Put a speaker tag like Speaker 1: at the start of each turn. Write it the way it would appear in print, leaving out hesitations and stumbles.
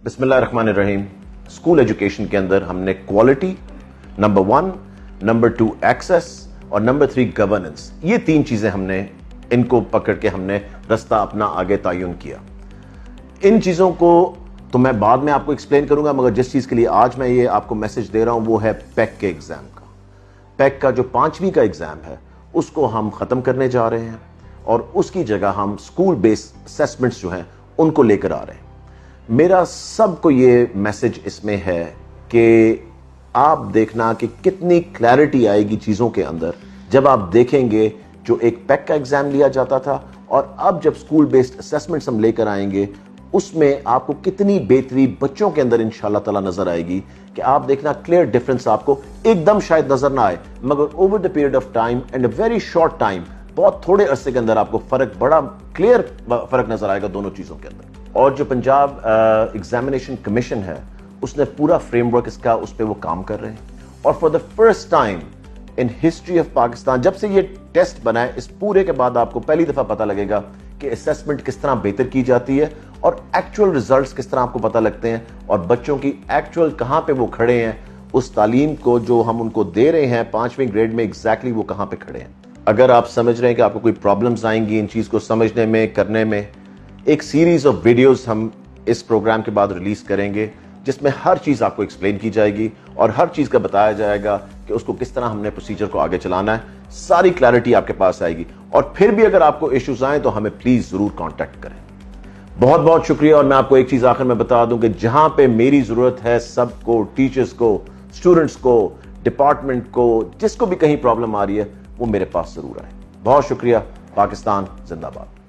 Speaker 1: بسم اللہ الرحمن الرحیم. اسکول ایجوکیشن کے اندر ہم نے کوالٹی نمبر 1، نمبر 2 ایکسیس اور نمبر 3 گورننس، یہ 3 چیزیں ہم نے ان کو پکڑ کے ہم نے رستہ اپنا آگے تعین کیا. ان چیزوں کو تو میں بعد میں آپ کو ایکسپلین کروں گا، مگر جس چیز کے لیے آج میں یہ آپ کو میسج دے رہا ہوں وہ ہے پیک کے ایگزام کا. پیک کا جو 5ویں کا ایگزام ہے اس کو ہم ختم کرنے جا رہے ہیں اور اس کی جگہ ہم اسکول بیس اسیسمنٹس جو ہیں ان کو لے کر آ رہے ہیں. میرا سب کو یہ میسج اس میں ہے کہ آپ دیکھنا کہ کتنی کلیئرٹی آئے گی چیزوں کے اندر جب آپ دیکھیں گے جو ایک پیک کا ایگزام لیا جاتا تھا اور اب جب اسکول بیسڈ اسیسمنٹس ہم لے کر آئیں گے اس میں آپ کو کتنی بہتری بچوں کے اندر انشاءاللہ تعالی نظر آئے گی کہ آپ دیکھنا کلیئر ڈیفرنس آپ کو ایک دم شاید نظر نہ آئے مگر over the period of time and a very short time بہت تھوڑے عرصے کے اندر آپ کو فرق بڑا کلیئر فرق نظر آئے گا دونوں چیزوں کے اندر. اور جو پنجاب ایگزامینیشن کمیشن ہے اس نے پورا فریم ورک اس کا اس پہ وہ کام کر رہے ہیں اور for the first time in history of Pakistan جب سے یہ ٹیسٹ بنا ہے اس پورے کے بعد آپ کو پہلی دفعہ پتہ لگے گا کہ اسیسمنٹ کس طرح بہتر کی جاتی ہے اور ایکچوئل ریزلٹس کس طرح آپ کو پتہ لگتے ہیں اور بچوں کی ایکچوئل کہاں پہ وہ کھڑے ہیں اس تعلیم کو جو ہم ان کو دے رہے ہیں 5ویں گریڈ میں ایگزیکٹلی وہ کہاں پہ کھڑے ہیں. اگر آپ سمجھ رہے ہیں کہ آپ کو کوئی پرابلمز آئیں گی ان چیز کو سمجھنے میں کرنے میں، ایک سیریز آف ویڈیوز ہم اس پروگرام کے بعد ریلیز کریں گے جس میں ہر چیز آپ کو ایکسپلین کی جائے گی اور ہر چیز کا بتایا جائے گا کہ اس کو کس طرح ہم نے پروسیجر کو آگے چلانا ہے. ساری کلیئرٹی آپ کے پاس آئے گی اور پھر بھی اگر آپ کو ایشوز آئیں تو ہمیں پلیز ضرور کانٹیکٹ کریں. بہت بہت شکریہ. اور میں آپ کو ایک چیز آخر میں بتا دوں کہ جہاں پہ میری ضرورت ہے سب کو، ٹیچرز کو، اسٹوڈنٹس کو، ڈپارٹمنٹ کو، جس کو بھی کہیں پرابلم آ رہی ہے وہ میرے پاس ضرور آئے. بہت شکریہ. پاکستان زندہ باد.